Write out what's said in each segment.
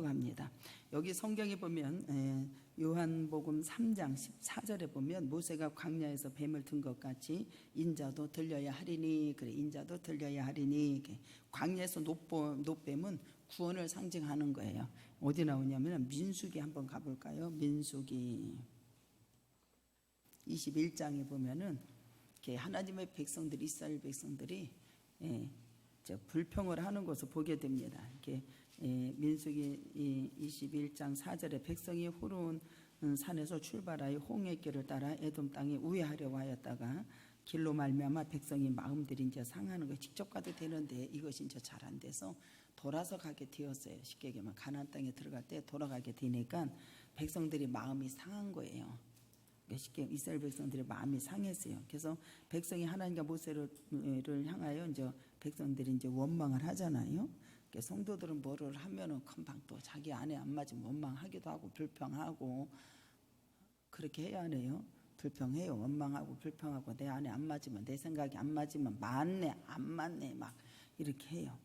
들어갑니다. 여기 성경에 보면 요한복음 3장 14절에 보면 모세가 광야에서 뱀을 든 것 같이 인자도 들려야 하리니, 그래, 인자도 들려야 하리니. 광야에서 노뱀은 구원을 상징하는 거예요. 어디 나오냐면 민수기 한번 가볼까요? 민수기 21장에 보면은 하나님의 백성들이, 이스라엘 백성들이 불평을 하는 것을 보게 됩니다. 민수기 21장 4절에 백성이 호르몬 산에서 출발하여 홍해길을 따라 에돔 땅에 우회하려고 하였다가 길로 말미암아 백성이 마음들이 이제 상하는 거, 직접 가도 되는데 이것이 이제 잘 안 돼서 돌아서 가게 되었어요. 쉽게 얘기하면 가나안 땅에 들어갈 때 돌아가게 되니까 백성들이 마음이 상한 거예요. 쉽게 이스라엘 백성들의 마음이 상했어요. 그래서 백성이 하나님과 모세를 향하여 이제 백성들이 이제 원망을 하잖아요. 성도들은 뭐를 하면은 금방 또 자기 안에 안 맞으면 원망하기도 하고 불평하고 그렇게 해야 하네요. 불평해요. 원망하고 불평하고 내 안에 안 맞으면, 내 생각이 안 맞으면 맞네 안 맞네 막 이렇게 해요.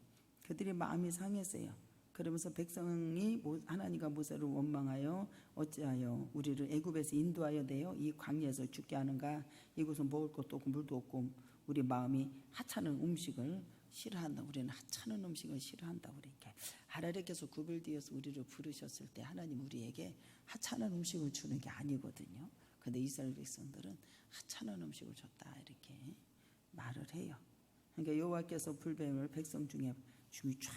그들이 마음이 상했어요. 그러면서 백성이 하나님과 모세를 원망하여 어찌하여 우리를 애굽에서 인도하여 내어 이 광야에서 죽게 하는가? 이곳은 먹을 것도 없고 물도 없고 우리 마음이 하찮은 음식을 싫어한다. 우리는 하찮은 음식을 싫어한다. 우리 이렇게 하나님께서 구별되어서 우리를 부르셨을 때 하나님 우리에게 하찮은 음식을 주는 게 아니거든요. 그런데 이스라엘 백성들은 하찮은 음식을 줬다 이렇게 말을 해요. 그러니까 여호와께서 불뱀을 백성 중에 죽이 쫙,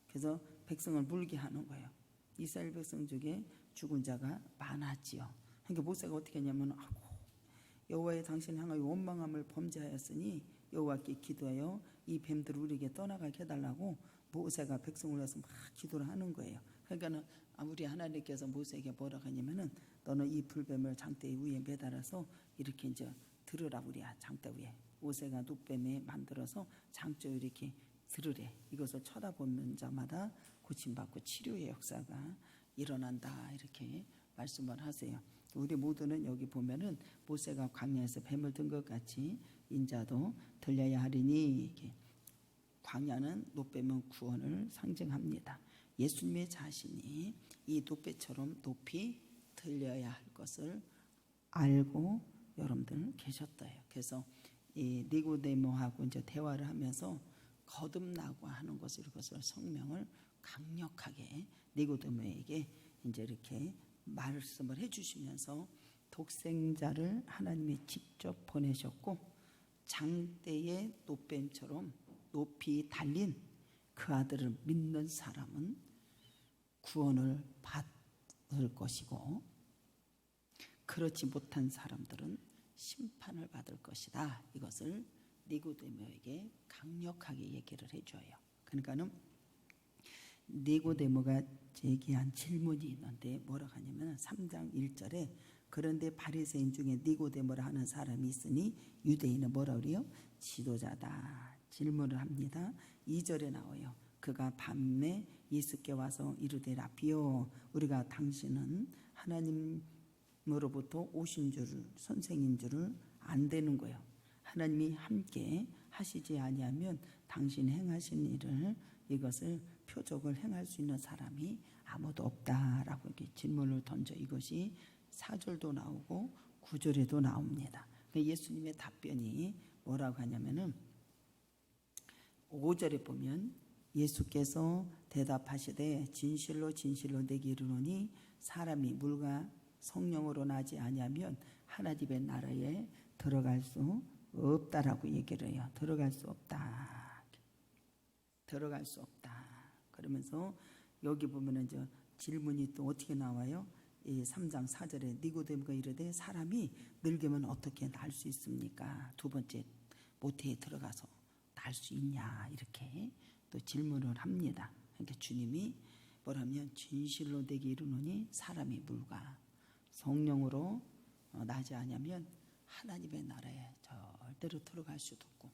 그래서 백성을 물게 하는 거예요. 이스라엘 백성 중에 죽은 자가 많았지요. 그러니까 모세가 어떻게 했냐면, 여호와의 당신을 향하여 원망함을 범죄하였으니 여호와께 기도하여 이 뱀들을 우리에게 떠나가게 해달라고 모세가 백성을 위해서 막 기도를 하는 거예요. 그러니까는 우리 하나님께서 모세에게 뭐라고 하냐면은 너는 이 불뱀을 장대 위에 매달아서 이렇게 이제 들으라. 우리 장대 위에 모세가 눕뱀에 만들어서 장대 위에 이렇게 들으래. 이것을 쳐다보는 자마다 고침받고 치료의 역사가 일어난다 이렇게 말씀을 하세요. 우리 모두는 여기 보면은 모세가 광야에서 뱀을 든 것 같이 인자도 들려야 하리니, 광야는 노뱀은 구원을 상징합니다. 예수님의 자신이 이 노뱀처럼 높이 들려야 할 것을 알고 여러분들 계셨어요. 그래서 이 니고데모하고 이제 대화를 하면서 거듭나고 하는 것을, 이것을 성명을 강력하게 니고데모에게 이제 이렇게 말씀을 해주시면서 독생자를 하나님이 직접 보내셨고 장대의 노뱀처럼 높이 달린 그 아들을 믿는 사람은 구원을 받을 것이고 그렇지 못한 사람들은 심판을 받을 것이다. 이것을 니고데모에게 강력하게 얘기를 해줘요. 그러니까는 니고데모가 제기한 질문이 있는데 뭐라고 하냐면 3장 1절에 그런데 바리새인 중에 니고데모라 하는 사람이 있으니 유대인은 뭐라 그래요? 지도자다. 질문을 합니다. 2절에 나와요. 그가 밤에 예수께 와서 이르되 라비요, 우리가 당신은 하나님으로부터 오신 줄을, 선생인 줄을 안 되는 거예요. 하나님이 함께 하시지 아니하면 당신 행하신 일을, 이것을 표적을 행할 수 있는 사람이 아무도 없다라고 이렇게 질문을 던져. 이것이 4절도 나오고 9절에도 나옵니다. 예수님의 답변이 뭐라고 하냐면은 5절에 보면 예수께서 대답하시되 진실로 진실로 내게 이르노니 사람이 물과 성령으로 나지 아니하면 하나님의 나라에 들어갈 수 없다라고 얘기를 해요. 들어갈 수 없다. 들어갈 수 없다. 그러면서 여기 보면은 이제 질문이 또 어떻게 나와요? 이 3장 4절에 니고데모가 이르되 사람이 늙으면 어떻게 날 수 있습니까? 두 번째, 모태에 들어가서 날 수 있냐? 이렇게 또 질문을 합니다. 그러니까 주님이 뭐라면 진실로 내게 이르노니 사람이 물과 성령으로 나지 아니하면 하나님의 나라에 절대로 들어갈 수도 없고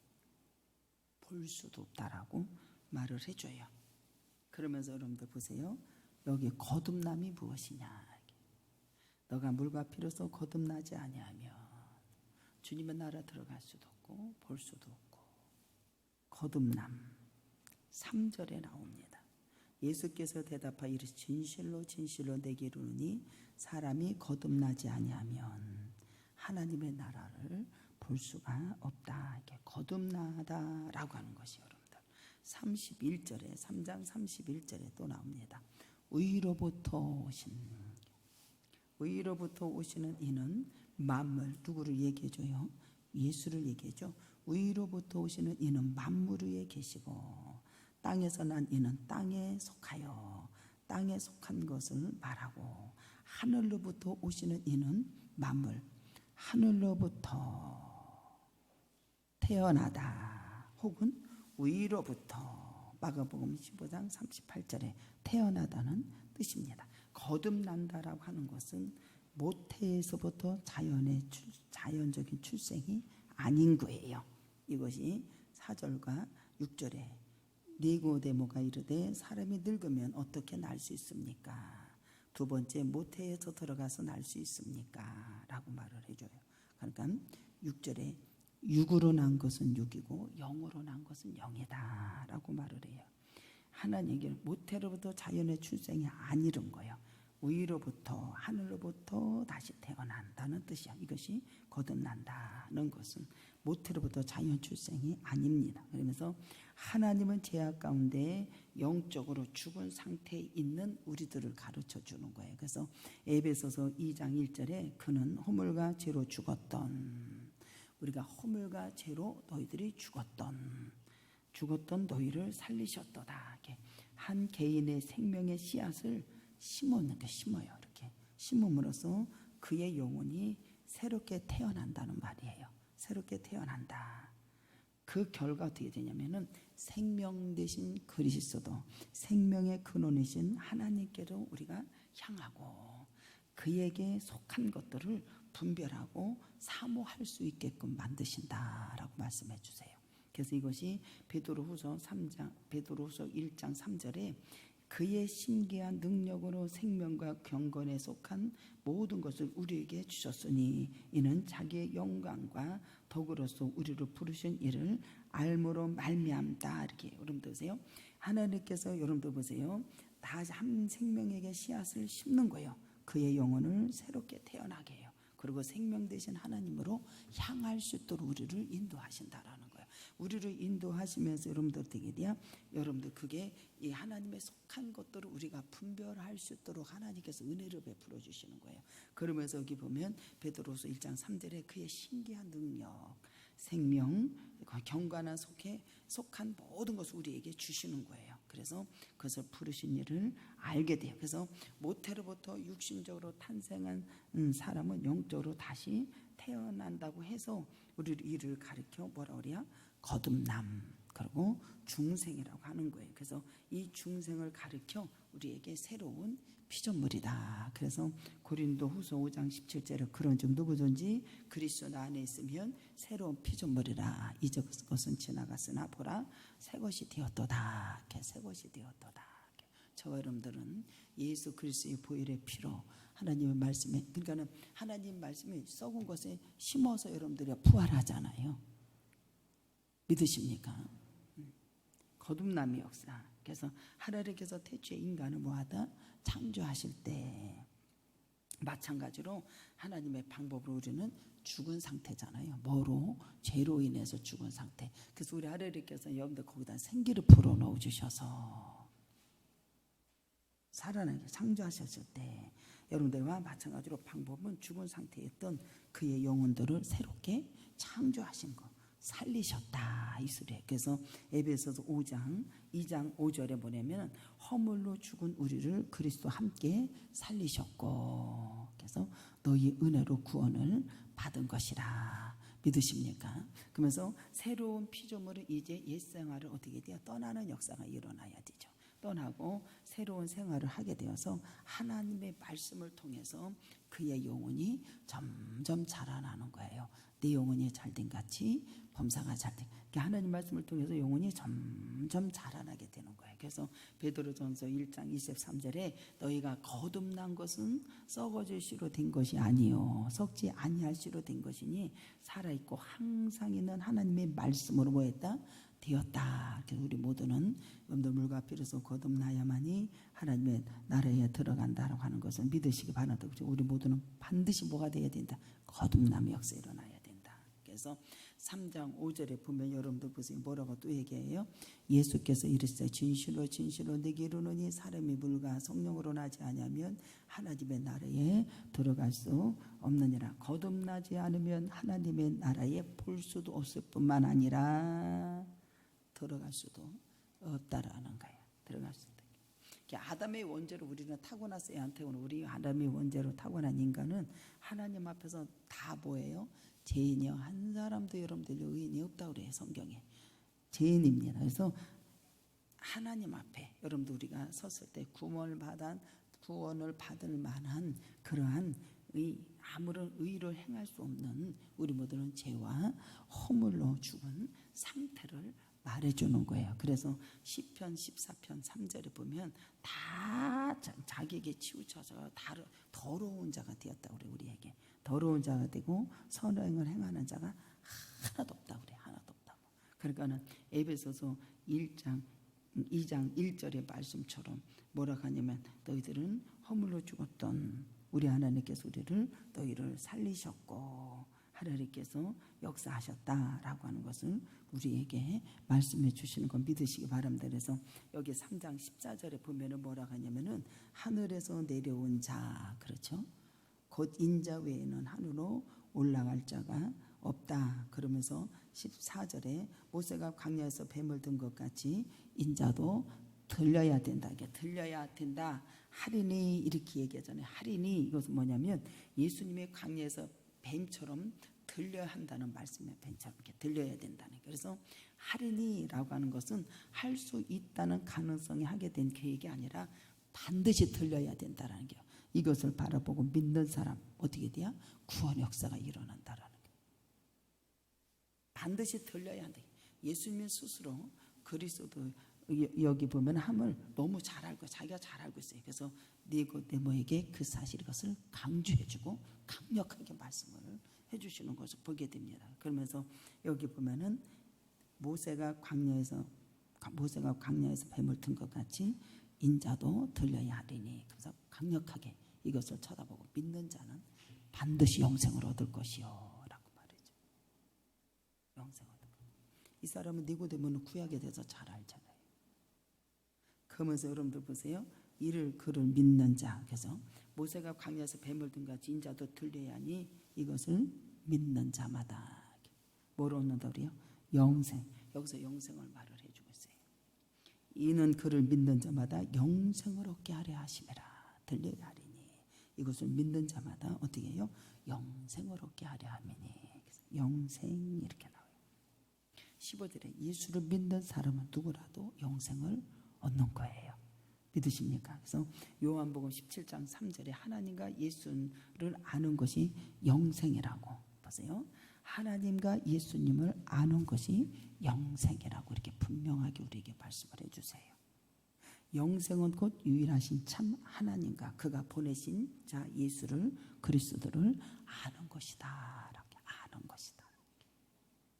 볼 수도 없다라고 말을 해줘요. 그러면서 여러분들 보세요. 여기 거듭남이 무엇이냐? 너가 물과 피로서 거듭나지 아니하면 주님의 나라 들어갈 수도 없고 볼 수도 없고. 거듭남 3절에 나옵니다. 예수께서 대답하여 이르시 진실로 진실로 내게 이르노니 사람이 거듭나지 아니하면 하나님의 나라를 볼 수가 없다. 이렇게 거듭나다라고 하는 것이 여러분들 31절에 3장 31절에 또 나옵니다. 의로부터 오시는 이는 만물, 누구를 얘기해줘요? 예수를 얘기해줘. 의로부터 오시는 이는 만물 위에 계시고 땅에서 난 이는 땅에 속하여 땅에 속한 것을 말하고 하늘로부터 오시는 이는 만물, 하늘로부터 태어나다 혹은 위로부터 마가복음 15장 38절에 태어나다는 뜻입니다. 거듭난다라고 하는 것은 모태에서부터 자연적인 출생이 아닌 거예요. 이것이 4절과 6절에 니고데모가 이르되 사람이 늙으면 어떻게 날 수 있습니까? 두 번째 모태에서 들어가서 날 수 있습니까? 라고 말을 해줘요. 그러니까 6절에 육으로 난 것은 육이고 영으로 난 것은 영이다 라고 말을 해요. 하나님께 모태로부터 자연의 출생이 아니른 거예요. 위로부터 하늘로부터 다시 태어난다는 뜻이야. 이것이 거듭난다는 것은 모태로부터 자연 출생이 아닙니다. 그러면서 하나님은 죄악 가운데 영적으로 죽은 상태에 있는 우리들을 가르쳐 주는 거예요. 그래서 에베소서 2장 1절에 그는 허물과 죄로 죽었던, 우리가 허물과 죄로 너희들이 죽었던 너희를 살리셨도다. 이렇게 한 개인의 생명의 씨앗을 심어요. 이렇게 심음으로써 그의 영혼이 새롭게 태어난다는 말이에요. 새롭게 태어난다. 그 결과 어떻게 되냐면은 생명 되신 그리스도, 생명의 근원이신 하나님께로 우리가 향하고 그에게 속한 것들을 분별하고 사모할 수 있게끔 만드신다라고 말씀해 주세요. 그래서 이것이 베드로후서 1장 3절에 그의 신기한 능력으로 생명과 경건에 속한 모든 것을 우리에게 주셨으니 이는 자기의 영광과 덕으로서 우리를 부르신 이를 알므로 말미암다. 이렇게 여러분들 보세요. 하나님께서 여러분들 보세요. 다 한 생명에게 씨앗을 심는 거예요. 그의 영혼을 새롭게 태어나게 해요. 그리고 생명 되신 하나님으로 향할 수 있도록 우리를 인도하신다라는 거예요. 우리를 인도하시면서 여러분들 되게 돼야 여러분들 그게 이 하나님의 속한 것들을 우리가 분별할 수 있도록 하나님께서 은혜를 베풀어 주시는 거예요. 그러면서 여기 보면 베드로서 1장 3절에 그의 신기한 능력, 생명, 경건한 속한 모든 것을 우리에게 주시는 거예요. 그래서 그것을 부르신 일을 알게 돼요. 그래서 모태로부터 육신적으로 탄생한 사람은 영적으로 다시 태어난다고 해서 우리를 이를 가르쳐 뭐라 그래요? 거듭남, 그리고 중생이라고 하는 거예요. 그래서 이 중생을 가르쳐 우리에게 새로운 피조물이다. 그래서 고린도후서 5장 17절에 그런즉 누구든지 그리스도 안에 있으면 새로운 피조물이라. 이전 것은 지나갔으나 보라 새 것이 되었도다. 새 것이 되었도다. 저와 여러분들은 예수 그리스도의 보혈의 피로 하나님의 말씀에, 그러니까는 하나님 말씀이 썩은 것에 심어서 여러분들이 부활하잖아요. 믿으십니까? 거듭남의 역사. 그래서 하나님께서 태초에 인간을 뭐하다? 창조하실 때 마찬가지로 하나님의 방법으로 우리는 죽은 상태잖아요. 뭐로? 죄로 인해서 죽은 상태. 그래서 우리 하나님께서 여러분들 거기다 생기를 불어 넣어 주셔서 살아나게 창조하셨을 때 여러분들과 마찬가지로 방법은 죽은 상태에 있던 그의 영혼들을 새롭게 창조하신 것, 살리셨다 이 소리예요. 그래서 에베소서 5장 2장 5절에 보내면 허물로 죽은 우리를 그리스도와 함께 살리셨고, 그래서 너희 은혜로 구원을 받은 것이라. 믿으십니까? 그러면서 새로운 피조물은 이제 옛 생활을 어떻게 돼요? 떠나는 역사가 일어나야 되죠. 떠나고 새로운 생활을 하게 되어서 하나님의 말씀을 통해서 그의 영혼이 점점 자라나는 거예요. 내 영혼이 잘된 같이 범사가 잘된. 하나님 말씀을 통해서 영혼이 점점 자라나게 되는 거예요. 그래서 베드로전서 1장 23절에 너희가 거듭난 것은 썩어질 씨로 된 것이 아니요 썩지 아니할 씨로 된 것이니 살아있고 항상 있는 하나님의 말씀으로 뭐했다? 되었다. 그래서 우리 모두는 여러분들 물과 피로서 거듭나야만이 하나님의 나라에 들어간다라고 하는 것을 믿으시기 바랍니다. 우리 모두는 반드시 뭐가 되어야 된다? 거듭남의 역사 일어나야 된다. 그래서 3장 5절에 보면 여러분들 보세요. 뭐라고 또 얘기해요? 예수께서 이르시되 진실로 진실로 내게 이르노니 사람이 물과 성령으로 나지 아니하면 하나님의 나라에 들어갈 수 없느니라. 거듭나지 않으면 하나님의 나라에 볼 수도 없을 뿐만 아니라 들어갈 수도 없다라는 거예요. 들어갈 수도. 아담의 원죄로 우리는 타고났어요. 안 타고나. 우리 아담의 원죄로 타고난 인간은 하나님 앞에서 다 뭐예요? 죄인이요. 한 사람도 여러분들 의인이 없다고 그래요. 성경에. 죄인입니다. 그래서 하나님 앞에 여러분들 우리가 섰을 때 구원을 받을 만한 그러한 아무런 의를 행할 수 없는 우리 모두는 죄와 허물로 죽은 상태를 말해주는 거예요. 그래서 시편 14편 3절에 보면 다 자기에게 치우쳐서 더러운 자가 되었다 그래. 우리에게 더러운 자가 되고 선행을 행하는 자가 하나도 없다 그래. 하나도 없다. 그러니까는 에베소서 2장 1절의 말씀처럼 뭐라 하냐면 너희들은 허물로 죽었던 우리 하나님께서 너희를 살리셨고 하나님께서 역사하셨다라고 하는 것을 우리에게 말씀해 주시는 건 믿으시기 바랍니다. 그래서 여기 3장 14절에 보면은 뭐라 하냐면은 하늘에서 내려온 자, 그렇죠? 곧 인자 외에는 하늘로 올라갈 자가 없다. 그러면서 14절에 모세가 광야에서 뱀을 든 것 같이 인자도 들려야 된다. 이게 들려야 된다. 하리니 이렇게 얘기하잖아요. 하리니 이것은 뭐냐면 예수님의 광야에서 뱀처럼 들려야 한다는 말씀이에요. 뱀처럼 이렇게 들려야 된다는. 그래서 하리니라고 하는 것은 할 수 있다는 가능성이 하게 된 계획이 아니라 반드시 들려야 된다는 게 이것을 바라보고 믿는 사람 어떻게 돼요? 구원 역사가 일어난다라는 게 반드시 들려야 한다. 예수님 스스로 그리스도 여기 보면 함을 너무 잘 알고 자기가 잘 알고 있어요. 그래서 니고데모에게 그 사실 것을 강조해주고 강력하게 말씀을 해주시는 것을 보게 됩니다. 그러면서 여기 보면은 모세가 광야에서 뱀을 든 것 같이 인자도 들려야 하리니. 그래서 강력하게 이것을 쳐다보고 믿는 자는 반드시 영생을 얻을 것이요라고 말이죠. 영생을 얻을 것. 이 사람은 니고데모는 구약에 대해서 잘 알잖아요. 그러면서 여러분들 보세요. 그를 믿는 자. 그래서 모세가 광야에서 뱀을 든 같이 인자도 들려야 하니 이것을 믿는 자마다 뭘 얻는다 그래요? 영생. 여기서 영생을 말을 해주고 있어요. 이는 그를 믿는 자마다 영생을 얻게 하려 하심이라. 들려야 하리니 이것을 믿는 자마다 어떻게 해요? 영생을 얻게 하려 함이니. 영생 이렇게 나와요. 15절에 예수를 믿는 사람은 누구라도 영생을 얻는 거예요. 믿으십니까? 그래서 요한복음 17장 3절에 하나님과 예수를 아는 것이 영생이라고. 보세요. 하나님과 예수님을 아는 것이 영생이라고 이렇게 분명하게 우리에게 말씀을 해주세요. 영생은 곧 유일하신 참 하나님과 그가 보내신 자 예수를 그리스도를 아는 것이다. 이렇게 아는 것이다.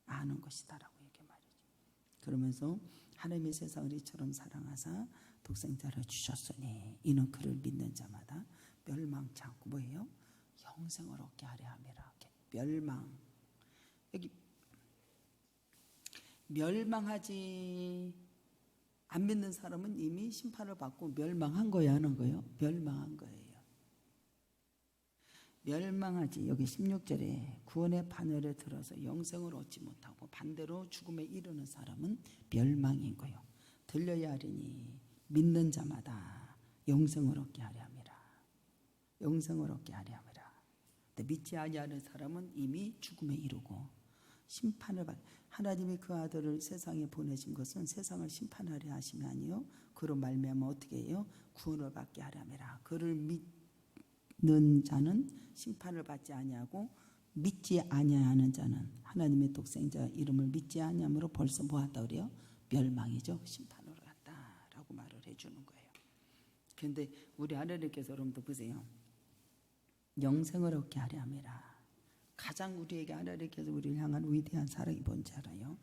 아는 것이다라고 이렇게 말이죠. 그러면서 하나님의 세상을 이처럼 사랑하사 독생자를 주셨으니 이는 그를 믿는 자마다 멸망치 않고 뭐예요? 영생을 얻게 하려 함이라. 멸망. 여기 멸망하지 안 믿는 사람은 이미 심판을 받고 멸망한 거야 하는 거예요? 멸망한 거예요. 멸망하지. 여기 16절에 구원의 반열에 들어서 영생을 얻지 못하고 반대로 죽음에 이르는 사람은 멸망인 거예요. 들려야 하리니 믿는 자마다 영생을 얻게 하려 함이라. 영생을 얻게 하려 함이라. 근데 믿지 아니하는 사람은 이미 죽음에 이르고 심판을 받. 하나님이 그 아들을 세상에 보내신 것은 세상을 심판하려 하심이 아니요 그로 말미암아 어떻게 해요? 구원을 받게 하려 함이라. 그를 믿는 자는 심판을 받지 아니하고 믿지 아니하는 자는 하나님의 독생자 이름을 믿지 아니함으로 벌써 뭐한다 그래요? 멸망이죠. 심판으로 갔다라고 말을 해주는 거예요. 그런데 우리 하나님께서 여러분도 보세요. 영생을 얻게 하려 함이라. 가장 우리에게 하나님께서 우리를 향한 위대한 사랑이 뭔지 알아요?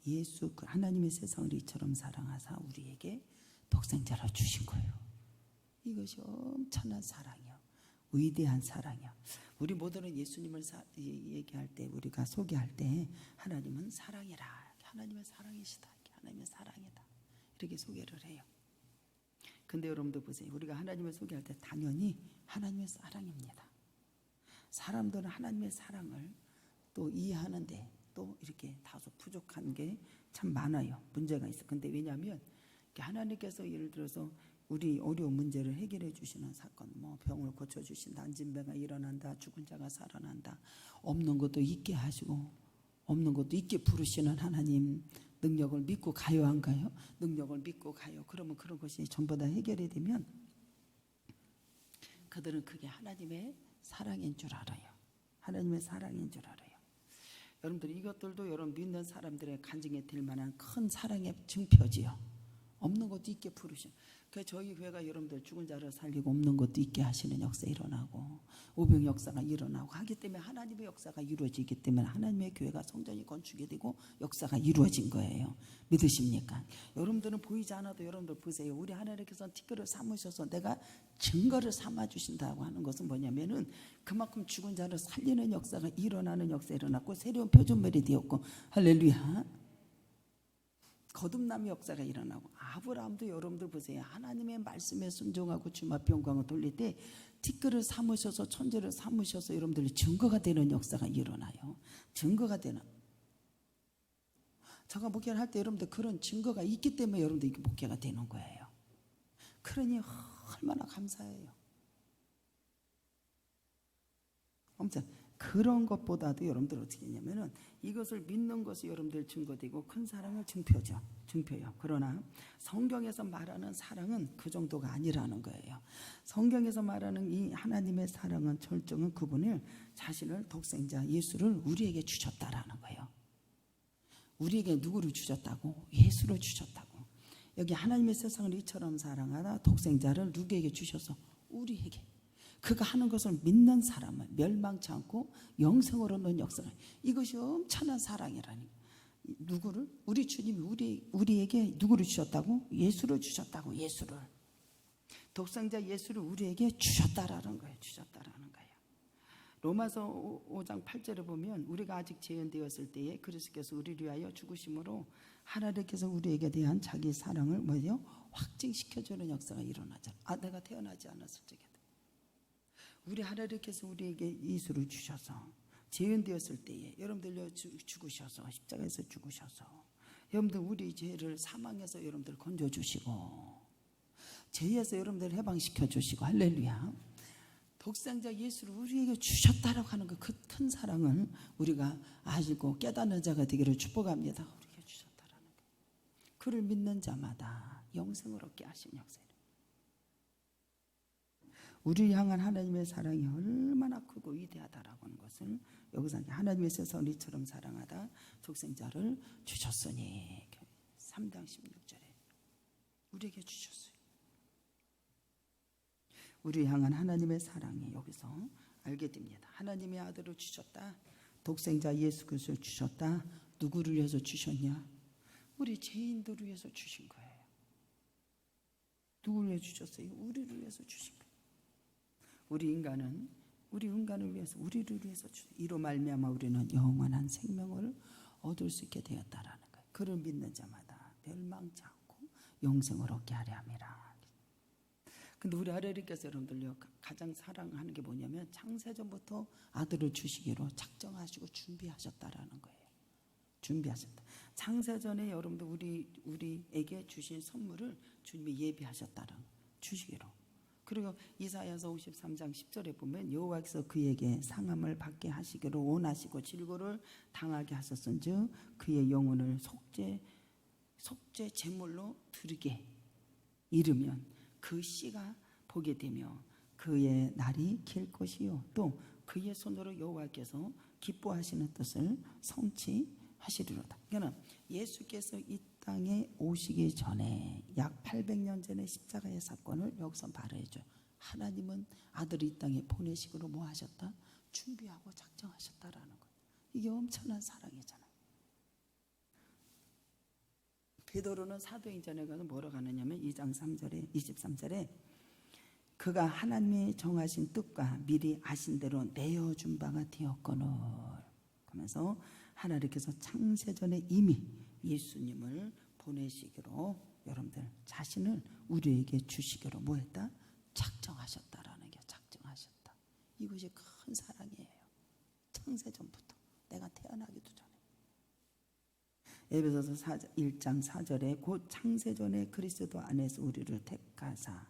예수 그 하나님의 세상을 이처럼 사랑하사 우리에게 독생자를 주신 거예요. 이것이 엄청난 사랑이요, 위대한 사랑이요. 우리 모두는 예수님을 얘기할 때, 우리가 소개할 때 하나님은 사랑이라, 하나님의 사랑이시다, 하나님의 사랑이다, 이렇게 소개를 해요. 근데 여러분들 보세요. 우리가 하나님을 소개할 때 당연히 하나님의 사랑입니다. 사람들은 하나님의 사랑을 또 이해하는데 또 이렇게 다소 부족한 게 참 많아요. 문제가 있어. 근데 왜냐하면 하나님께서 예를 들어서 우리 어려운 문제를 해결해 주시는 사건, 뭐 병을 고쳐 주신다, 안진병가 일어난다, 죽은 자가 살아난다, 없는 것도 있게 하시고 없는 것도 있게 부르시는 하나님 능력을 믿고 가요, 안 가요? 능력을 믿고 가요. 그러면 그런 것이 전부 다 해결이 되면 그들은 그게 하나님의 사랑인 줄 알아요. 하나님의 사랑인 줄 알아요. 여러분들 이것들도 여러분 믿는 사람들의 간증에 될 만한 큰 사랑의 증표지요. 없는 것도 있게 부르신. 그 저희 교회가 여러분들 죽은 자를 살리고 없는 것도 있게 하시는 역사 일어나고 오병 역사가 일어나고 하기 때문에 하나님의 역사가 이루어지기 때문에 하나님의 교회가 성전이 건축이 되고 역사가 이루어진 거예요. 믿으십니까? 여러분들은 보이지 않아도 여러분들 보세요. 우리 하나님께서 티끌을 삼으셔서 내가 증거를 삼아 주신다고 하는 것은 뭐냐면은 그만큼 죽은 자를 살리는 역사가 일어나는 역사 일어났고 새로운 표준물이 되었고, 할렐루야. 거듭남의 역사가 일어나고, 아브라함도 여러분들 보세요. 하나님의 말씀에 순종하고 주님 앞에 영광을 돌릴 때 티끌을 삼으셔서 천재를 삼으셔서 여러분들이 증거가 되는 역사가 일어나요. 증거가 되는. 제가 목회를 할 때 여러분들 그런 증거가 있기 때문에 여러분들 이렇게 목회가 되는 거예요. 그러니 얼마나 감사해요. 아무튼 그런 것보다도 여러분들 어떻게 했냐면은 이것을 믿는 것이 여러분들 증거되고 큰 사랑을 증표요. 그러나 성경에서 말하는 사랑은 그 정도가 아니라는 거예요. 성경에서 말하는 이 하나님의 사랑은 절정은 그분을 자신을 독생자 예수를 우리에게 주셨다라는 거예요. 우리에게 누구를 주셨다고? 예수를 주셨다고. 여기 하나님의 세상을 이처럼 사랑하다 독생자를 누구에게 주셔서? 우리에게. 그가 하는 것을 믿는 사람은 멸망치 않고 영생으로 얻는 역사가, 이것이 엄청난 사랑이라니. 누구를? 우리 주님이 우리에게 누구를 주셨다고? 예수를 주셨다고. 예수를. 독생자 예수를 우리에게 주셨다라는 거예요. 주셨다라는 거예요. 로마서 5장 8절에 보면 우리가 아직 재현되었을 때에 그리스도께서 우리를 위하여 죽으심으로 하나님께서 우리에게 대한 자기 사랑을 뭐예요? 확증시켜주는 역사가 일어나잖아. 내가 태어나지 않았을 적에 우리 하나님께서 우리에게 예수를 주셔서 재현되었을 때에 여러분들 죽으셔서 십자가에서 죽으셔서 여러분들 우리 죄를 사망해서 여러분들 건져주시고 죄에서 여러분들 해방시켜 주시고, 할렐루야. 독생자 예수를 우리에게 주셨다라고 하는 그 큰 사랑을 우리가 알고 깨닫는 자가 되기를 축복합니다. 우리에게 주셨다라는 거. 그를 믿는 자마다 영생을 얻게 하신 역사예요. 우리를 향한 하나님의 사랑이 얼마나 크고 위대하다라고 하는 것을 여기서 하나님의 세상을 이처럼 사랑하다 독생자를 주셨으니 3장 16절에 우리에게 주셨어요. 우리를 향한 하나님의 사랑이 여기서 알게 됩니다. 하나님의 아들을 주셨다. 독생자 예수 그리스도를 주셨다. 누구를 위해서 주셨냐? 우리 죄인들을 위해서 주신 거예요. 누구를 위해서 주셨어요? 우리를 위해서 주신 거예요. 우리 인간을 위해서, 우리를 위해서 이로 말미암아 우리는 영원한 생명을 얻을 수 있게 되었다라는 거예요. 그를 믿는 자마다 멸망치 않고 영생을 얻게 하려 함이라. 근데 우리 하나님께서 여러분들요 가장 사랑하는 게 뭐냐면 창세전부터 아들을 주시기로 작정하시고 준비하셨다라는 거예요. 준비하셨다. 창세전에 여러분들 우리에게 주신 선물을 주님이 예비하셨다라는 주시기로. 그리고 이사야서 53장 10절에 보면 여호와께서 그에게 상함을 받게 하시기로 원하시고 질고를 당하게 하셨은즉 그의 영혼을 속죄 제물로 드리게 이르면 그 씨가 보게 되며 그의 날이 길 것이요 또 그의 손으로 여호와께서 기뻐하시는 뜻을 성취하시리로다. 그러니까 예수께서 이 땅에 오시기 전에 약 800년 전에 십자가의 사건을 여기서 말해줘요. 하나님은 아들을 이 땅에 보내시기로 뭐 하셨다? 준비하고 작정하셨다라는 거예요. 이게 엄청난 사랑이잖아요. 베드로는 사도행전에 가서 뭐라고 하느냐면 2장 3절에 23절에 그가 하나님의 정하신 뜻과 미리 아신 대로 내어준 바가 되었거늘 하면서 하나님께서 창세전에 이미 예수님을 보내시기로 여러분들 자신을 우리에게 주시기로 뭐했다? 작정하셨다라는 게 작정하셨다. 이것이 큰 사랑이에요. 창세전부터 내가 태어나기도 전에. 에베소서 1장 4절에 곧 창세전에 그리스도 안에서 우리를 택하사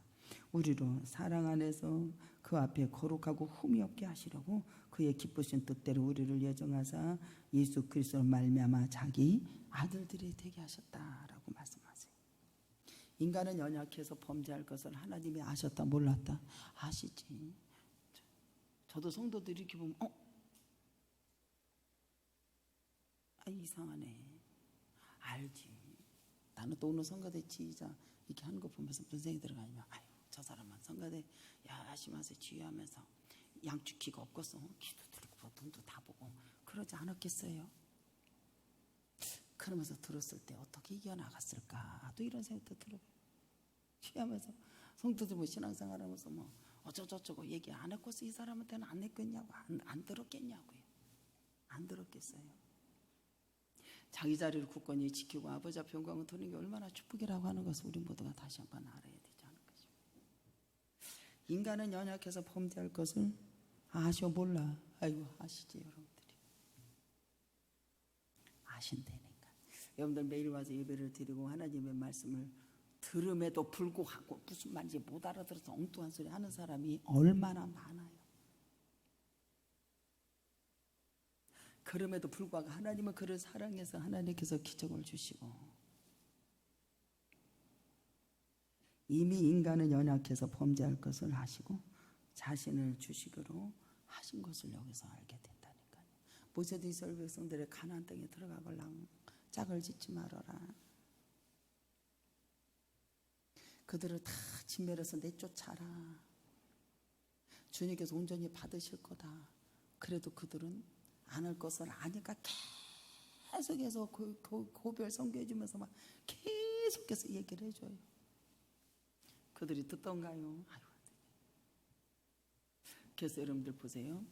우리로 사랑 안에서 그 앞에 거룩하고 흠이 없게 하시려고 그의 기쁘신 뜻대로 우리를 예정하사 예수 그리스도로 말미암아 자기 아들들이 되게 하셨다라고 말씀하세요. 인간은 연약해서 범죄할 것을 하나님이 아셨다 몰랐다? 아시지. 저도 성도들이 이렇게 보면 이상하네. 알지. 나는 또 오늘 성가대 지휘자 이렇게 하는 거 보면서 무슨 생각이 들어가냐면 아유 저 사람은 성가대 열심히 하세요 지휘하면서 양축키가 없겠어. 기도 들고 눈도 다 보고 그러지 않았겠어요? 그러면서 들었을 때 어떻게 이겨나갔을까 또 이런 생각도 들어요. 지휘하면서 성도들 뭐 신앙생활하면서 뭐 어쩌고저쩌고 얘기 안 했겠어. 이 사람한테는 안 했겠냐고 안 들었겠냐고요. 안 들었겠어요. 자기 자리를 굳건히 지키고 아버지 앞에 영광을 돌리는 게 얼마나 축복이라고 하는 것을 우리 모두가 다시 한번 알아야 되지 않을까 싶어요. 인간은 연약해서 범죄할 것을 아셔 몰라. 아이고 아시지 여러분들이. 아신다니까. 여러분들 매일 와서 예배를 드리고 하나님의 말씀을 들음에도 불구하고 무슨 말인지 못 알아들어서 엉뚱한 소리 하는 사람이 얼마나 많아요. 그럼에도 불구하고 하나님은 그를 사랑해서 하나님께서 기적을 주시고 이미 인간은 연약해서 범죄할 것을 아시고 자신을 주시기로 하신 것을 여기서 알게 된다니까요. 모세도 이스라엘 백성들의 가나안 땅에 들어가걸랑 짝을 짓지 말아라. 그들을 다 진멸해서 내쫓아라. 주님께서 온전히 받으실 거다. 그래도 그들은 안 할 것을 아니까 계속해서 고별 선교해 주면서 막 계속해서 얘기를 해줘요. 그들이 듣던가요? 아유. 그래서 여러분들 보세요.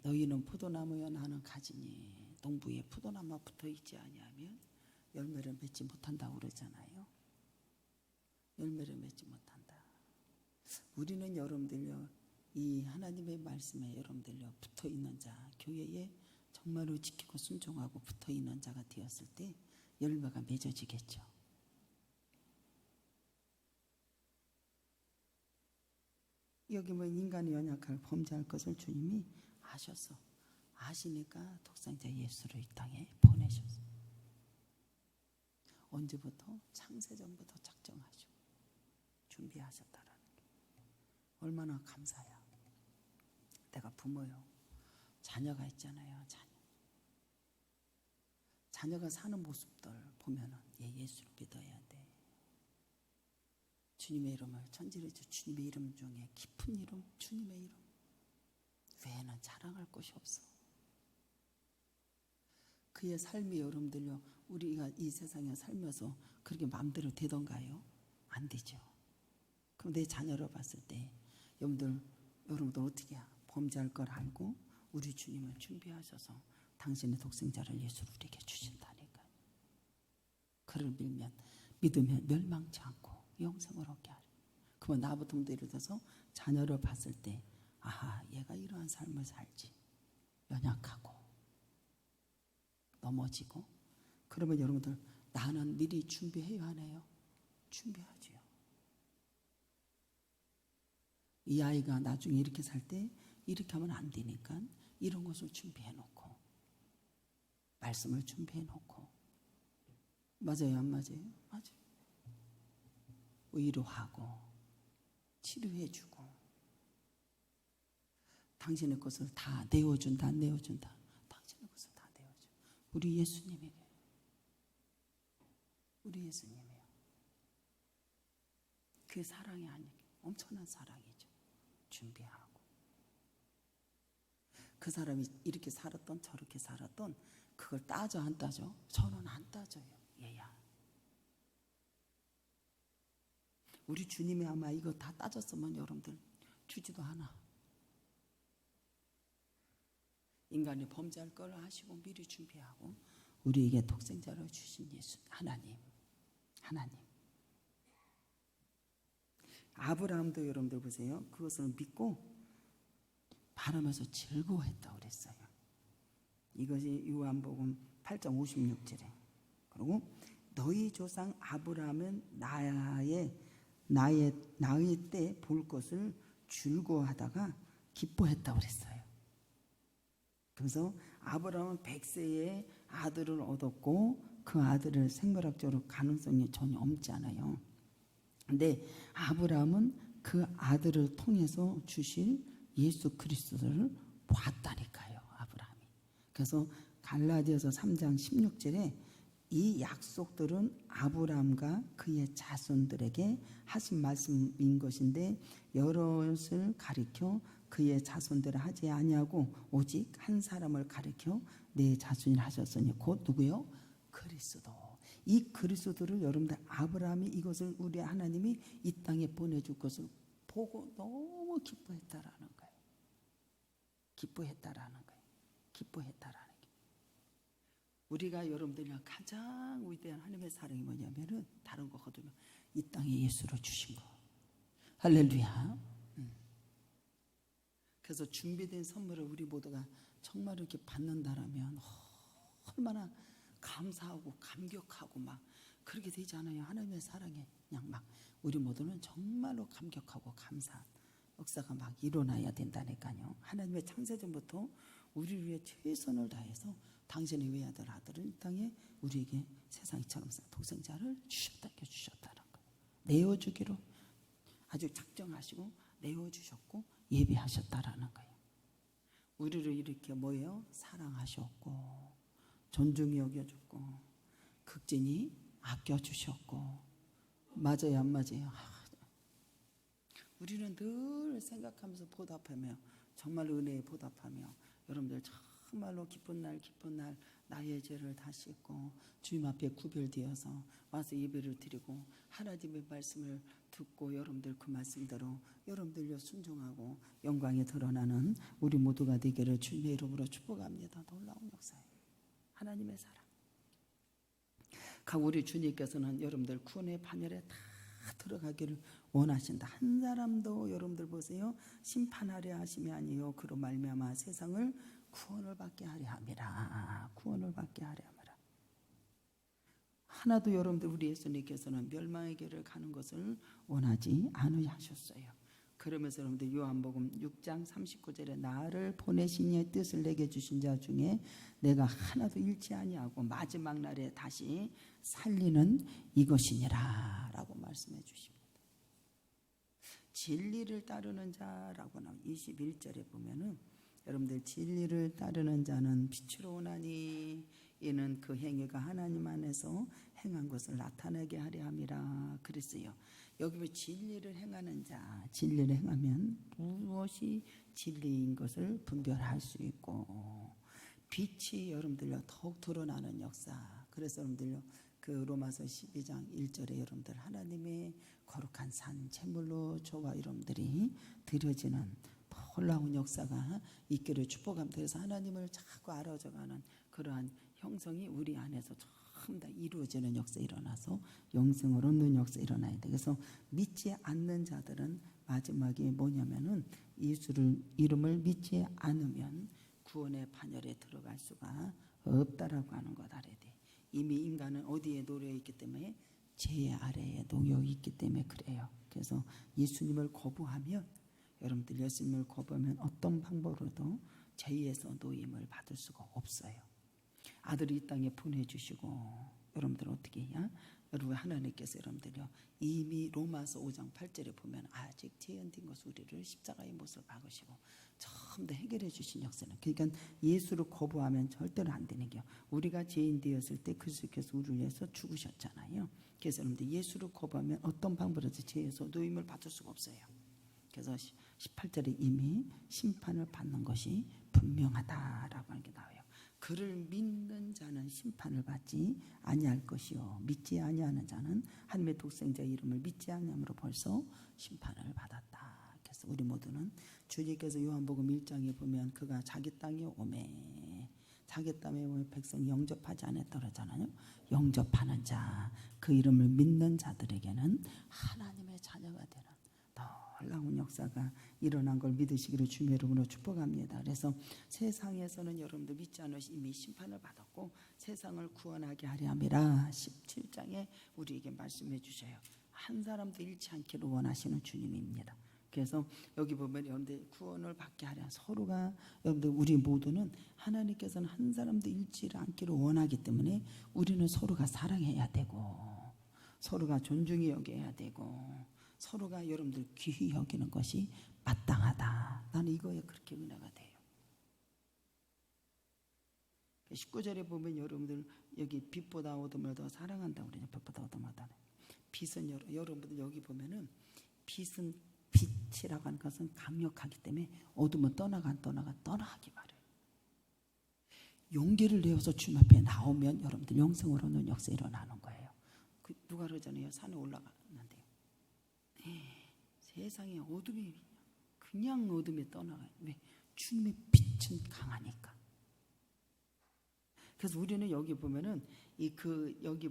너희는 포도나무여 나는 가지니 농부에 포도나무가 붙어 있지 아니하면 열매를 맺지 못한다고 그러잖아요. 열매를 맺지 못한다. 우리는 여러분들요. 이 하나님의 말씀에 여러분들요 붙어 있는 자, 교회에 정말로 지키고 순종하고 붙어 있는 자가 되었을 때 열매가 맺어지겠죠. 여기 뭐 인간이 연약할 범죄할 것을 주님이 아셨어. 아시니까 독생자 예수를 이 땅에 보내셨어. 언제부터? 창세전부터 작정하시고 준비하셨다라는 게 얼마나 감사야. 내가 부모요. 자녀가 있잖아요. 자녀가 사는 모습들 보면은 예수를 믿어야 돼. 주님의 이름을 천지르주 주님의 이름 중에 깊은 이름 주님의 이름 외에는 자랑할 것이 없어. 그의 삶이 여러분들요 우리가 이 세상에 살면서 그렇게 마음대로 되던가요? 안 되죠. 그럼 내 자녀를 봤을 때 여러분들 어떻게 범죄할 걸 알고 우리 주님을 준비하셔서 당신의 독생자를 예수를 우리에게 주신다니까요. 그를 믿으면 멸망치 않고 영생을 얻게 하리. 그러면 나부터 예를 들어서 자녀를 봤을 때 아하 얘가 이러한 삶을 살지. 연약하고 넘어지고 그러면 여러분들 나는 미리 준비해야 하네요. 준비하지요. 이 아이가 나중에 이렇게 살 때 이렇게 하면 안 되니까 이런 것을 준비해 놓고 말씀을 준비해 놓고 맞아요 안 맞아요? 맞아요. 위로하고 치료해 주고 당신의 것을 다 내어준다 안 내어준다 당신의 것을 다 내어줘. 우리 예수님에게 우리 예수님이요. 그 사랑이 아니에요. 엄청난 사랑이죠. 준비하고 그 사람이 이렇게 살았던 저렇게 살았던 그걸 따져 안 따져? 저는 안 따져요. 얘야 우리 주님이 아마 이거 다 따졌으면 여러분들 주지도 않아. 인간이 범죄할 걸 아시고 미리 준비하고 우리에게 독생자로 주신 예수 하나님. 아브라함도 여러분들 보세요. 그것을 믿고 바라면서 즐거워했다고 그랬어요. 이것이 요한복음 8장 56절에. 그리고 너희 조상 아브라함은 나의 때 볼 것을 즐거워하다가 기뻐했다고 그랬어요. 그래서 아브라함은 100세에 아들을 얻었고 그 아들을 생물학적으로 가능성이 전혀 없지 않아요. 근데 아브라함은 그 아들을 통해서 주실 예수 그리스도를 보았다니까요. 아브라함이. 그래서 갈라디아서 3장 16절에 이 약속들은 아브라함과 그의 자손들에게 하신 말씀인 것인데 여럿을 가리켜 그의 자손들을 하지 아니하고 오직 한 사람을 가리켜 내 자손이라 하셨으니 곧 누구요? 그리스도. 이 그리스도를 여러분들 아브라함이 이것을 우리 하나님이 이 땅에 보내줄 것을 보고 너무 기뻐했다라는 거예요. 기뻐했다라는 거예요. 우리가 여러분들이랑 가장 위대한 하나님의 사랑이 뭐냐면은 다른 거 거두면 이 땅에 예수를 주신 거. 할렐루야. 그래서 준비된 선물을 우리 모두가 정말 이렇게 받는다라면 얼마나 감사하고 감격하고 막 그렇게 되지 않아요? 하나님의 사랑에 그냥 막 우리 모두는 정말로 감격하고 감사한 역사가 막 일어나야 된다니까요. 하나님의 창세전부터 우리를 위해 최선을 다해서 당신의 외아들 아들은 이 땅에 우리에게 세상이처럼 독생자를 주셨다는 거예요. 내어주기로 아주 작정하시고 내어주셨고 예비하셨다라는 거예요. 우리를 이렇게 뭐예요? 사랑하셨고 존중히 여겨줬고 극진히 아껴주셨고 맞아요 안 맞아요? 우리는 늘 생각하면서 보답하며 정말 은혜에 보답하며 여러분들 정말로 기쁜 날 나의 죄를 다 씻고 주님 앞에 구별되어서 와서 예배를 드리고 하나님의 말씀을 듣고 여러분들 그 말씀대로 여러분들요 순종하고 영광이 드러나는 우리 모두가 되기를 주님의 이름으로 축복합니다. 놀라운 역사예요. 하나님의 사랑. 우리 주님께서는 여러분들 구원의 반열에 다 들어가기를 원하신다. 한 사람도 여러분들 보세요. 심판하려 하심이 아니요 그로 말미암아 세상을 구원을 받게 하려 함이라. 구원을 받게 하려 함이라. 하나도 여러분들 우리 예수님께서는 멸망의 길을 가는 것을 원하지 않으셨어요. 그러면서 여러분들 요한복음 6장 39절에 나를 보내신 이의 뜻을 내게 주신 자 중에 내가 하나도 잃지 아니하고 마지막 날에 다시 살리는 이것이니라 라고 말씀해 주십니다. 진리를 따르는 자라고 나와 21절에 보면은 여러분들 진리를 따르는 자는 빛으로 오나니 이는 그 행위가 하나님 안에서 행한 것을 나타내게 하려 함이라 그랬어요. 여기 보면 진리를 행하는 자, 진리를 행하면 무엇이 진리인 것을 분별할 수 있고 빛이 여러분들요 더욱 드러나는 역사. 그래서 여러분들요 그 로마서 12장 1절에 여러분들 하나님의 거룩한 산 제물로 저와 여러분들이 드려지는 놀라운 역사가 있기를 축복합니다. 그래서 하나님을 자꾸 알아져가는 그러한 형성이 우리 안에서 전부 다 이루어지는 역사 일어나서 영생을 얻는 역사 일어나야 돼. 그래서 믿지 않는 자들은 마지막에 뭐냐면은 예수를 이름을 믿지 않으면 구원의 반열에 들어갈 수가 없다라고 하는 것 알아야 돼. 이미 인간은 어디에 놓여 있기 때문에 죄 아래에 놓여 있기 때문에 그래요. 그래서 예수님을 거부하면 여러분들 예수님을 거부하면 어떤 방법으로도 죄에서 노임을 받을 수가 없어요. 아들을 이 땅에 보내주시고 여러분들 어떻게 해야? 여러분 하나님께서 여러분들요 이미 로마서 5장 8절에 보면 아직 재현된 것을 우리를 십자가의 못을 박으시고 전부 다 해결해 주신 역사는 그러니까 예수를 거부하면 절대로 안 되는 게 우리가 죄인 되었을 때 그리스도께서 우리를 위해서 죽으셨잖아요. 그래서 여러분들 예수를 거부하면 어떤 방법으로도 죄에서 노임을 받을 수가 없어요. 그래서 18절에 이미 심판을 받는 것이 분명하다라고 하는 게 나와요. 그를 믿는 자는 심판을 받지 아니할 것이요 믿지 아니하는 자는 하나님의 독생자 이름을 믿지 아니함으로 벌써 심판을 받았다. 그래서 우리 모두는 주님께서 요한복음 1장에 보면 그가 자기 땅에 오매 자기 땅에 오면 백성이 영접하지 않았다 그러잖아요. 영접하는 자, 그 이름을 믿는 자들에게는 하나님의 자녀가 되는 놀라운 역사가 일어난 걸 믿으시기를 주님의 이름으로 축복합니다. 그래서 세상에서는 여러분들 믿지 않으시 이미 심판을 받았고 세상을 구원하게 하려 함이라 17장에 우리에게 말씀해 주셔요. 한 사람도 잃지 않기를 원하시는 주님입니다. 그래서 여기 보면 여러분들 구원을 받게 하려 서로가 여러분들 우리 모두는 하나님께서는 한 사람도 잃지 않기를 원하기 때문에 우리는 서로가 사랑해야 되고 서로가 존중히 여겨야 되고 서로가 여러분들 귀히 여기는 것이 마땅하다. 나는 이거에 그렇게 은혜가 돼요. 19절에 보면 여러분들 여기 빛보다 어둠을 더 사랑한다고 그러죠. 빛보다 어둠을 더. 빛은 여러분들 여기 보면은 빛은 빛이라고 하는 것은 강력하기 때문에 어둠은 떠나기 바래요. 용기를 내어서 주님 앞에 나오면 여러분들 영생으로 오는 역사 일어나는 거예요. 누가 그러잖아요. 산에 올라가는데 세상에 어둠이 그냥 어둠에 떠나가요. 왜? 주님의 빛은 강하니까. 그래서 우리는 여기 보면은 여기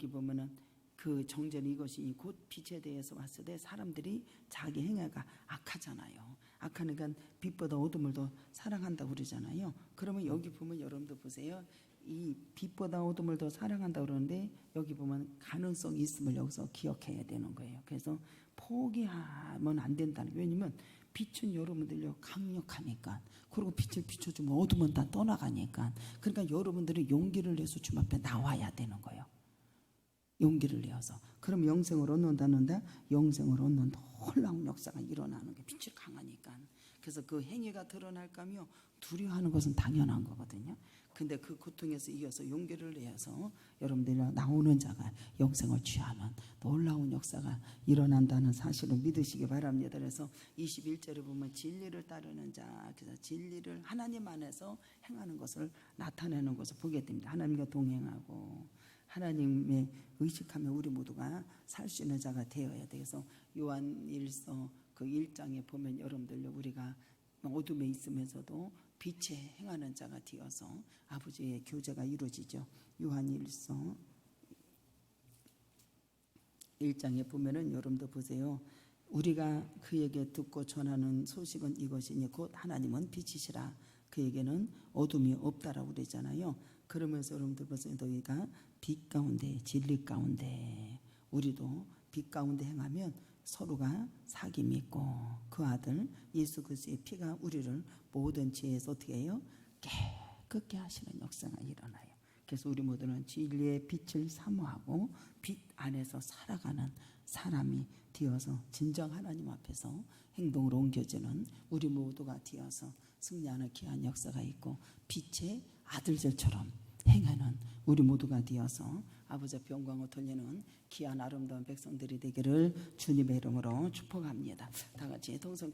보면은 그 정죄는 이것이 곧 빛에 대해서 왔을 때 사람들이 자기 행위가 악하잖아요. 악하니까 빛보다 어둠을 더 사랑한다고 그러잖아요. 그러면 여기 보면 여러분들 보세요. 이 빛보다 어둠을 더 사랑한다고 그러는데 여기 보면 가능성이 있음을 여기서 기억해야 되는 거예요. 그래서 포기하면 안 된다는 거예요. 왜냐면 빛은 여러분들요 강력하니까. 그리고 빛을 비춰주면 어둠은 다 떠나가니까. 그러니까 여러분들이 용기를 내서 주님 앞에 나와야 되는 거예요. 용기를 내어서. 그럼 영생을 얻는다는데 영생을 얻는 놀라운 역사가 일어나는 게 빛이 강하니까. 그래서 그 행위가 드러날까며 두려워하는 것은 당연한 거거든요. 근데 그 고통에서 이어서 용기를 내어서 여러분들이 나오는 자가 영생을 취하는 놀라운 역사가 일어난다는 사실을 믿으시기 바랍니다. 그래서 21절에 보면 진리를 따르는 자, 그래서 진리를 하나님 안에서 행하는 것을 나타내는 것을 보게 됩니다. 하나님과 동행하고 하나님의 의식하며 우리 모두가 살 수 있는 자가 되어야 돼. 그래서 요한일서 그 1장에 보면 여러분들 우리가 어둠에 있으면서도 빛에 행하는 자가 되어서 아버지의 교제가 이루어지죠. 요한일서 1장에 보면은 여러분들 보세요. 우리가 그에게 듣고 전하는 소식은 이것이니 곧 하나님은 빛이시라. 그에게는 어둠이 없다라고 그러잖아요. 그러면서 여러분들 보세요. 너희가 빛 가운데 진리 가운데 우리도 빛 가운데 행하면 서로가 사귐이 있고 그 아들 예수 그리스도의 피가 우리를 모든 죄에서 어떻게 해요? 깨끗게 하시는 역사가 일어나요. 그래서 우리 모두는 진리의 빛을 사모하고 빛 안에서 살아가는 사람이 되어서 진정 하나님 앞에서 행동으로 옮겨지는 우리 모두가 되어서 승리하는 귀한 역사가 있고 빛의 아들들처럼 행하는 우리 모두가 되어서 아버지 앞에 영광을 돌리는 귀한 아름다운 백성들이 되기를 주님의 이름으로 축복합니다. 다 같이 동성